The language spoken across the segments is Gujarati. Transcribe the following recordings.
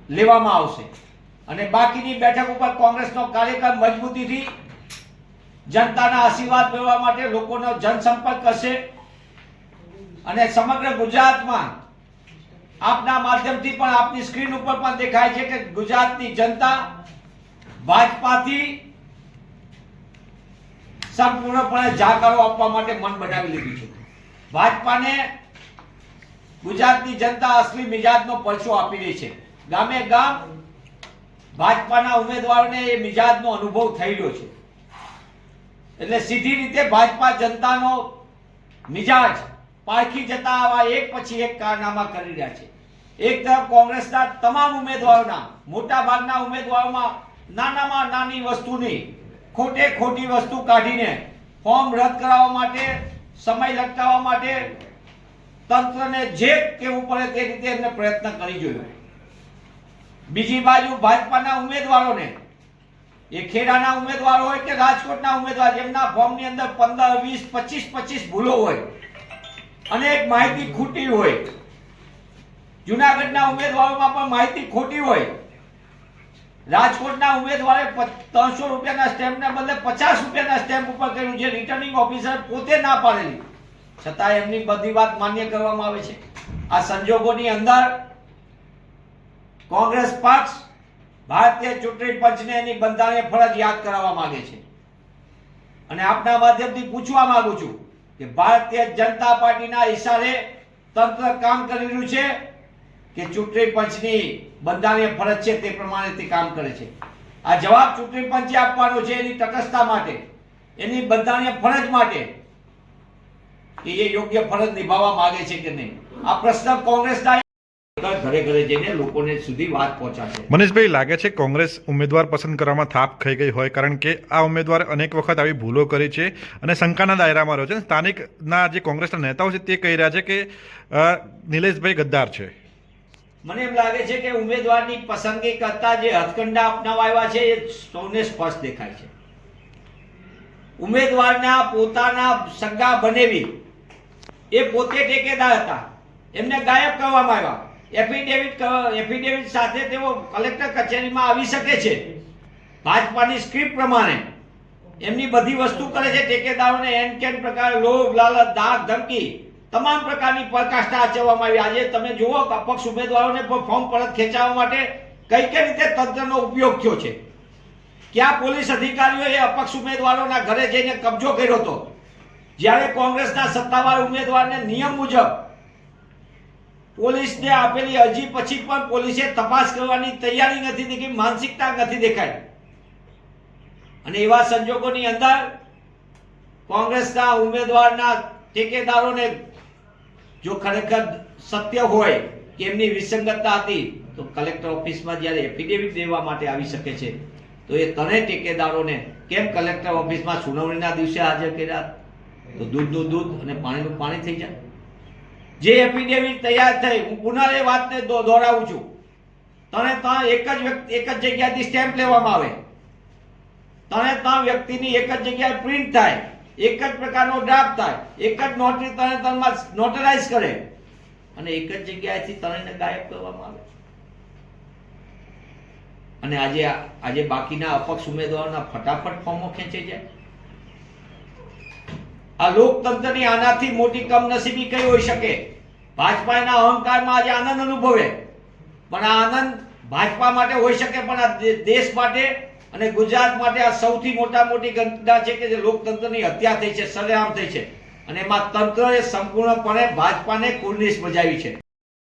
લેવામાં આવશે અને બાકીની બેઠક ઉપર કોંગ્રેસનો કાર્યક્રમ મજબૂતીથી જનતાના આશીર્વાદ મેળવવા માટે લોકોનો જનસંપર્ક કરશે અને સમગ્ર ગુજરાતમાં આપના માધ્યમથી પણ આપની સ્ક્રીન ઉપર પણ દેખાય છે કે ગુજરાતની જનતા ભાજપાથી સંપૂર્ણપણે જાકારો આપવા માટે મન બનાવી લીધું છે. ભાજપાને ગુજરાતની જનતા અસલી મિજાજનો પરચો આપી રહી છે. ગામે ગામ ભાજપાના ઉમેદવારોને એ મિજાજનો અનુભવ થઈ રહ્યો છે. એટલે સીધી રીતે ભાજપા જનતાનો મિજાજ પારખી જતા આવા એક પછી એક કારનામા કરી રહ્યા છે. એક તરફ કોંગ્રેસના તમામ ઉમેદવારોના મોટા ભાગના ઉમેદવારોમાં નાનામાં નાની વસ્તુની ખોટે ખોટી વસ્તુ કાઢીને ફોર્મ રદ કરાવવા માટે, સમય લટકાવવા માટે તંત્રને જે કહેવું પડે તે રીતે એમને પ્રયત્ન કરી જોયો. બીજી બાજુ ભાજપાના ઉમેદવારોને, એ ખેડાના ઉમેદવાર હોય કે રાજકોટના ઉમેદવાર, જેમના ફોર્મની અંદર 15, 20, 25 ભૂલો હોય અને એક માહિતી ખોટી હોય, જુનાગઢના ઉમેદવારોમાં પણ માહિતી ખોટી હોય, રાજકોટના ઉમેદવારે 300 રૂપિયાના સ્ટેમ્પના બદલે 50 રૂપિયાના સ્ટેમ્પ ઉપર કર્યું, જે રિટર્નિંગ ઓફિસર પોતે ના પાડેલી, છતાં એમની બધી વાત માન્ય કરવામાં આવે છે. આ સંજોગોની અંદર કોંગ્રેસ પક્ષ ભારતીય ચૂંટણી પંચને એની બંધારણીય ફરજ યાદ કરાવવા માંગે છે અને આપના માધ્યમથી પૂછવા માંગુ છું કે ભારતીય જનતા પાર્ટીના ઈશારે તંત્ર કામ કરી રહ્યું છે કે ચૂંટણી પંચની બંધારણીય ફરજ છે તે પ્રમાણે તે કામ કરે છે. આ જવાબ ચૂંટણી પંચે આપવાનો છે, એની તટસ્થતા માટે, એની બંધારણીય ફરજ માટે કે એ યોગ્ય ફરજ નિભાવવા માંગે છે કે નહીં. આ પ્રશ્ન કોંગ્રેસના ઘરે ઘરે જઈને લોકોને સુધી વાત પહોંચાડશે. મનીષભાઈ, લાગે છે કોંગ્રેસ ઉમેદવાર પસંદ કરવામાં થાપ ખાઈ ગઈ હોય, કારણ કે આ ઉમેદવારે અનેક વખત આવી ભૂલો કરી છે અને શંકાના દાયરામાં રહ્યો છે. સ્થાનિકના જે કોંગ્રેસના નેતાઓ છે તે કહી રહ્યા છે કે નિલેશભાઈ ગદ્દાર છે. મને એમ લાગે છે કે ઉમેદવારની પસંદગી કરતા જે હથકંડા અપનાવાયા છે એ સૌને સ્પષ્ટ દેખાય છે. ઉમેદવારના પોતાના સગા બનેવી એ પોતે ટેકેદાર હતા, એમને ગાયબ કરવામાં આવ્યા. એફિડેવિટ સાથે તેઓ કલેક્ટર કચેરીમાં આવી શકે છે. ભાજપાની સ્ક્રિપ્ટ પ્રમાણે એમની બધી વસ્તુ કરે છે. ટેકેદારોને એન કેન પ્રકારે લોભ, લાલચ, ધાક, ધમકી તમામ પ્રકારની પરાકાષ્ઠા આચરવામાં આવી. આજે તમે જુઓ કે અપક્ષ ઉમેદવારોને પણ ફોર્મ પરત ખેંચવા માટે કઈ કઈ રીતે તંત્રનો ઉપયોગ થયો છે. ક્યાં પોલીસ અધિકારીઓએ અપક્ષ ઉમેદવારોના ઘરે જઈને કબજો કર્યો હતો, જ્યારે કોંગ્રેસના સત્તાવાર ઉમેદવારને નિયમ મુજબ પોલીસને આપેલી અરજી પછી પણ પોલીસે તપાસ કરવાની તૈયારી નથી દેખાઈ, માનસિકતા નથી દેખાઈ. અને એવા સંજોગોની અંદર કોંગ્રેસના ઉમેદવારના ટેકેદારોને જો ખરેખર સત્ય હોય કે એમની વિસંગતતા હતી તો કલેક્ટર ઓફિસમાં જ્યારે એફિડેવિટ દેવા માટે આવી શકે છે, તો એ ત્રણેય ટેકેદારોને કેમ કલેક્ટર ઓફિસમાં સુનાવણીના દિવસે હાજર કર્યા? તો દૂધનું દૂધ અને પાણીનું પાણી થઈ જાય. જે એફિડેવિટ તૈયાર થઈ, હું પુનઃ એ વાતને દોહરાવું છું, ત્રણ એક જ જગ્યાથી સ્ટેમ્પ લેવામાં આવે, ત્રણ વ્યક્તિની એક જ જગ્યાએ પ્રિન્ટ થાય, એક જ પ્રકારનો ડ્રાફ્ટ થાય, એક જ નોટરી ત્રણમાં નોટરાઇઝ કરે અને એક જ જગ્યાએથી ત્રણેયને ગાયબ કરવામાં આવે. અને આજે બાકીના અપક્ષ ઉમેદવારોના ફટાફટ ફોર્મો ખેંચાઈ જાય. આ લોકતંત્રની આનાથી મોટી કમનસીબી કઈ હોઈ શકે? ભાજપાના અહંકારમાં આજે આનંદ અનુભવે, પણ આ આનંદ ભાજપા માટે હોઈ શકે, પણ આ દેશ માટે અને ગુજરાત માટે આ સૌથી મોટી ઘટના છે કે જે લોકતંત્રની હત્યા થઈ છે, સરેઆમ થઈ છે અને એમાં તંત્રએ સંપૂર્ણપણે ભાજપાને કુર્નિશ બજાવી છે.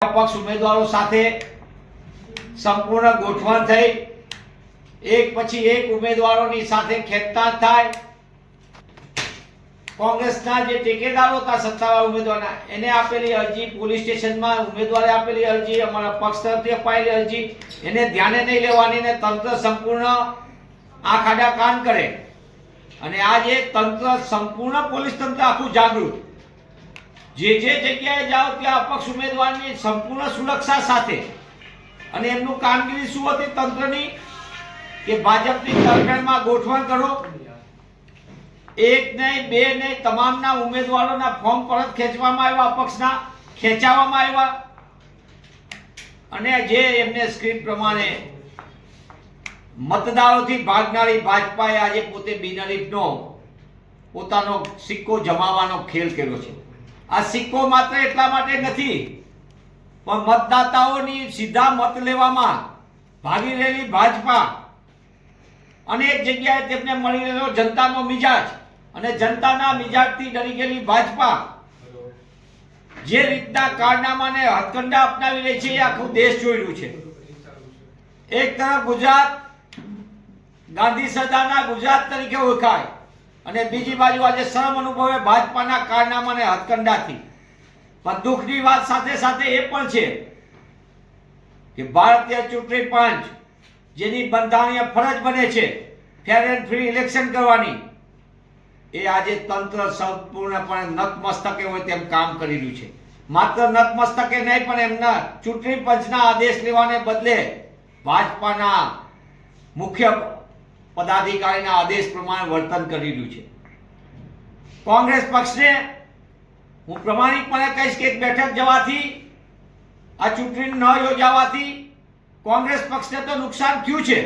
અપક્ષ ઉમેદવારો સાથે સંપૂર્ણ ગોઠવણ થઈ, એક પછી એક ઉમેદવારોની સાથે ખેંચતાણ થાય. કોંગ્રેસના જે ટેકેદારો હતા સત્તાવાર ઉમેદવારના, એને આપેલી અરજી, પોલીસ સ્ટેશનમાં ઉમેદવારે આપેલી અરજી, અમારા પક્ષ તરફથી અપાયેલી અરજી, એને ધ્યાને નહીં લેવાની ને તંત્ર સંપૂર્ણ આંખ આડા કાન કરે. અને આ જે તંત્ર સંપૂર્ણ પોલીસ તંત્ર આખું જાગૃત, જે જગ્યાએ જાઓ ત્યાં અપક્ષ ઉમેદવારની સંપૂર્ણ સુરક્ષા સાથે. અને એમનું કામગીરી શું હતી તંત્રની? કે ભાજપની તરફેણમાં ગોઠવણ કરો, એક નહીં બે નહીં તમામના ઉમેદવારોના ફોર્મ પરત ખેંચવામાં આવ્યા, અપક્ષના ખેંચાવવામાં આવ્યા અને જે એમને સ્ક્રિપ્ટ પ્રમાણે મતદારોથી ભાગનારી ભાજપાએ આજે પોતે બિનહરીફનો પોતાનો સિક્કો જમાવવાનો ખેલ કર્યો છે. આ સિક્કો માત્ર એટલા માટે નથી પણ મતદાતાઓની સીધા મત લેવામાં ભાગી રહેલી ભાજપા અનેક જગ્યાએ તેમને મળી રહેલો જનતાનો મિજાજ અને જનતાના મિજાજથી ડરી ગયેલી ભાજપા જે રીતના કારનામાને હથકંડા અપનાવી રહી છે એ આખું દેશ જોઈ રહ્યું છે. એક તરફ ગુજરાત ગાંધી સદાના ગુજરાત તરીકે ઓળખાય અને બીજી બાજુ આજે શરમ અનુભવે ભાજપાના કારનામાને હથકંડાથી. પણ દુઃખની વાત સાથે સાથે એ પણ છે કે ભારતીય ચૂંટણી પંચ જેની બંધારણીય ફરજ બને છે ફેર એન્ડ ફ્રી ઇલેક્શન કરવાની, એ આજે તંત્ર સંપૂર્ણપણે નતમસ્તકે હોય તેમ કામ કરી રહ્યું છે. માત્ર નતમસ્તકે નહીં પણ એમના ચૂંટણી પંચના આદેશ લેવાને બદલે ભાજપાના મુખ્ય પદાધિકારીના આદેશ પ્રમાણે વર્તન કરી રહ્યું છે. કોંગ્રેસ પક્ષને હું પ્રમાણિકપણે કહીશ કે એક બેઠક જવાથી, આ ચૂંટણી ન યોજાવાથી કોંગ્રેસ પક્ષને તો નુકસાન થયું છે,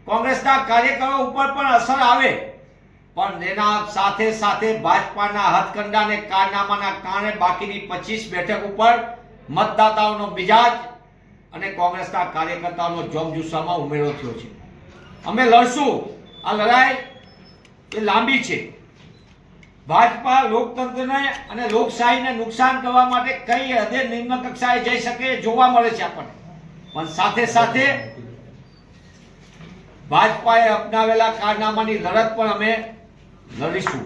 કોંગ્રેસના કાર્યકરો ઉપર પણ અસર આવે, પણ એના સાથે સાથે ભાજપાના હથકંડાને કારનામાના કારણે બાકીની 25 બેઠક ઉપર મતદાતાઓનો મિજાજ અને કોંગ્રેસના કાર્યકર્તાઓનો જોમજુસ્સામાં ઉમેરો થયો છે. અમે લડશું. આ લડાઈ એ લાંબી છે. ભાજપા લોકતંત્રને અને લોકશાહીને નુકસાન કરવા માટે કઈ હદે નિમ્ન કક્ષાએ જઈ શકે જોવા મળે છે આપણને, પણ સાથે સાથે ભાજપાએ અપનાવેલા કારનામાની લડત પણ અમે લડીશું.